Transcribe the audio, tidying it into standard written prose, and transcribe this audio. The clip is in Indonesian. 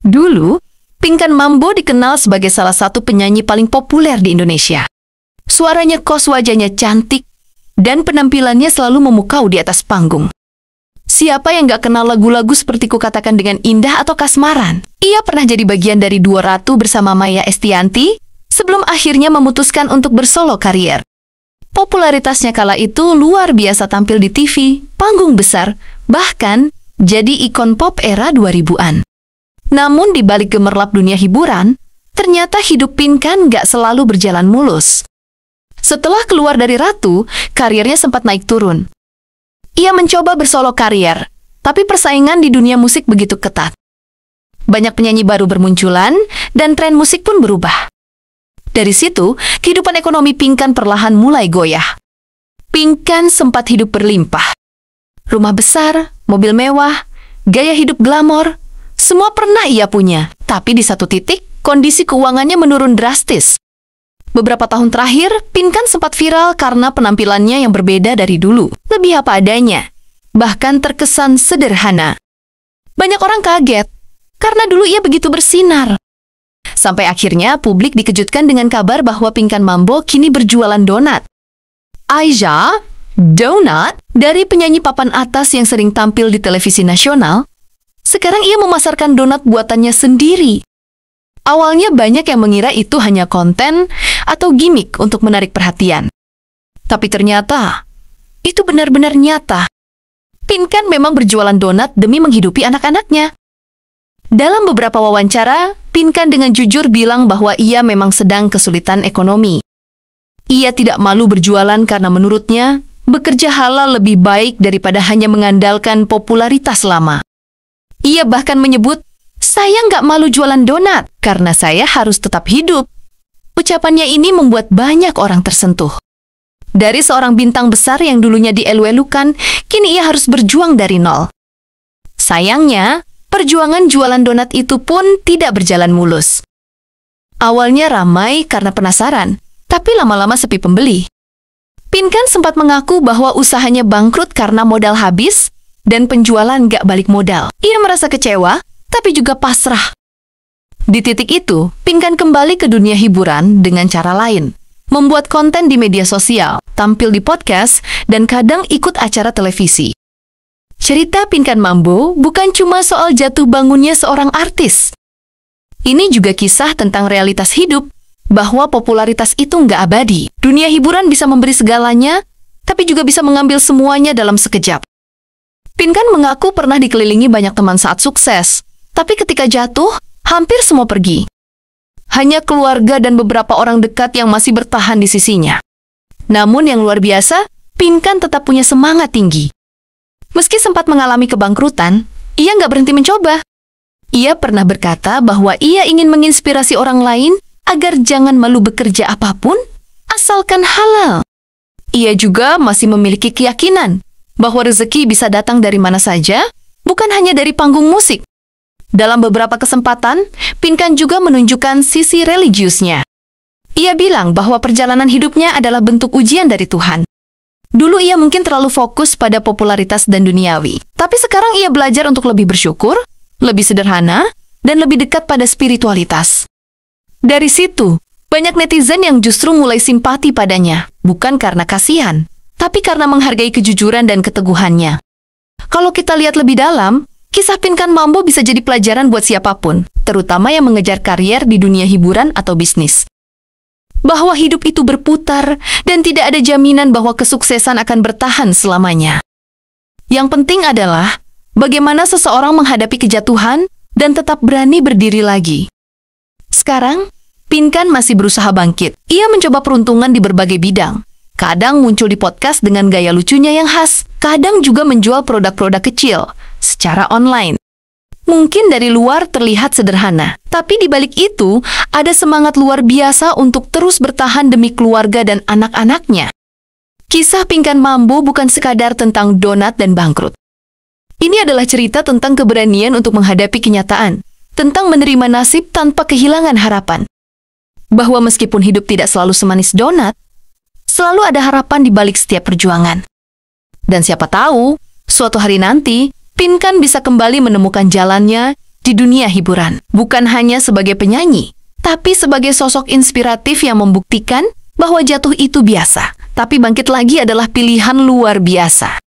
Dulu, Pinkan Mambo dikenal sebagai salah satu penyanyi paling populer di Indonesia. Suaranya kos, wajahnya cantik, dan penampilannya selalu memukau di atas panggung. Siapa yang gak kenal lagu-lagu seperti Kukatakan Dengan Indah atau Kasmaran? Ia pernah jadi bagian dari Duo Ratu bersama Maia Estianty sebelum akhirnya memutuskan untuk bersolo karier. Popularitasnya kala itu luar biasa, tampil di TV, panggung besar, bahkan jadi ikon pop era 2000-an. Namun di balik gemerlap dunia hiburan, ternyata hidup Pinkan gak selalu berjalan mulus. Setelah keluar dari Ratu, karirnya sempat naik turun. Ia mencoba bersolo karier, tapi persaingan di dunia musik begitu ketat. Banyak penyanyi baru bermunculan, dan tren musik pun berubah. Dari situ, kehidupan ekonomi Pinkan perlahan mulai goyah. Pinkan sempat hidup berlimpah. Rumah besar, mobil mewah, gaya hidup glamor, semua pernah ia punya. Tapi di satu titik, kondisi keuangannya menurun drastis. Beberapa tahun terakhir, Pinkan sempat viral karena penampilannya yang berbeda dari dulu. Lebih apa adanya, bahkan terkesan sederhana. Banyak orang kaget, karena dulu ia begitu bersinar. Sampai akhirnya publik dikejutkan dengan kabar bahwa Pinkan Mambo kini berjualan donat. Aiza, donat, dari penyanyi papan atas yang sering tampil di televisi nasional, sekarang ia memasarkan donat buatannya sendiri. Awalnya banyak yang mengira itu hanya konten atau gimmick untuk menarik perhatian. Tapi ternyata, itu benar-benar nyata. Pinkan memang berjualan donat demi menghidupi anak-anaknya. Dalam beberapa wawancara, Pinkan dengan jujur bilang bahwa ia memang sedang kesulitan ekonomi. Ia tidak malu berjualan karena menurutnya, bekerja halal lebih baik daripada hanya mengandalkan popularitas lama. Ia bahkan menyebut, "Saya nggak malu jualan donat, karena saya harus tetap hidup." Ucapannya ini membuat banyak orang tersentuh. Dari seorang bintang besar yang dulunya dielu-elukan, kini ia harus berjuang dari nol. Sayangnya, perjuangan jualan donat itu pun tidak berjalan mulus. Awalnya ramai karena penasaran, tapi lama-lama sepi pembeli. Pinkan sempat mengaku bahwa usahanya bangkrut karena modal habis dan penjualan nggak balik modal. Ia merasa kecewa, tapi juga pasrah. Di titik itu, Pinkan kembali ke dunia hiburan dengan cara lain. Membuat konten di media sosial, tampil di podcast, dan kadang ikut acara televisi. Cerita Pinkan Mambo bukan cuma soal jatuh bangunnya seorang artis. Ini juga kisah tentang realitas hidup, bahwa popularitas itu nggak abadi. Dunia hiburan bisa memberi segalanya, tapi juga bisa mengambil semuanya dalam sekejap. Pinkan mengaku pernah dikelilingi banyak teman saat sukses, tapi ketika jatuh, hampir semua pergi. Hanya keluarga dan beberapa orang dekat yang masih bertahan di sisinya. Namun yang luar biasa, Pinkan tetap punya semangat tinggi. Meski sempat mengalami kebangkrutan, ia nggak berhenti mencoba. Ia pernah berkata bahwa ia ingin menginspirasi orang lain agar jangan malu bekerja apapun, asalkan halal. Ia juga masih memiliki keyakinan bahwa rezeki bisa datang dari mana saja, bukan hanya dari panggung musik. Dalam beberapa kesempatan, Pinkan juga menunjukkan sisi religiusnya. Ia bilang bahwa perjalanan hidupnya adalah bentuk ujian dari Tuhan. Dulu ia mungkin terlalu fokus pada popularitas dan duniawi, tapi sekarang ia belajar untuk lebih bersyukur, lebih sederhana, dan lebih dekat pada spiritualitas. Dari situ, banyak netizen yang justru mulai simpati padanya, bukan karena kasihan, tapi karena menghargai kejujuran dan keteguhannya. Kalau kita lihat lebih dalam, kisah Pinkan Mambo bisa jadi pelajaran buat siapapun, terutama yang mengejar karier di dunia hiburan atau bisnis. Bahwa hidup itu berputar dan tidak ada jaminan bahwa kesuksesan akan bertahan selamanya. Yang penting adalah bagaimana seseorang menghadapi kejatuhan dan tetap berani berdiri lagi. Sekarang, Pinkan masih berusaha bangkit. Ia mencoba peruntungan di berbagai bidang. Kadang muncul di podcast dengan gaya lucunya yang khas, kadang juga menjual produk-produk kecil secara online. Mungkin dari luar terlihat sederhana, tapi di balik itu ada semangat luar biasa untuk terus bertahan demi keluarga dan anak-anaknya. Kisah Pinkan Mambo bukan sekadar tentang donat dan bangkrut. Ini adalah cerita tentang keberanian untuk menghadapi kenyataan, tentang menerima nasib tanpa kehilangan harapan. Bahwa meskipun hidup tidak selalu semanis donat, selalu ada harapan di balik setiap perjuangan. Dan siapa tahu, suatu hari nanti, Pinkan bisa kembali menemukan jalannya, di dunia hiburan. Bukan hanya sebagai penyanyi, tapi sebagai sosok inspiratif yang membuktikan bahwa jatuh itu biasa, tapi bangkit lagi adalah pilihan luar biasa.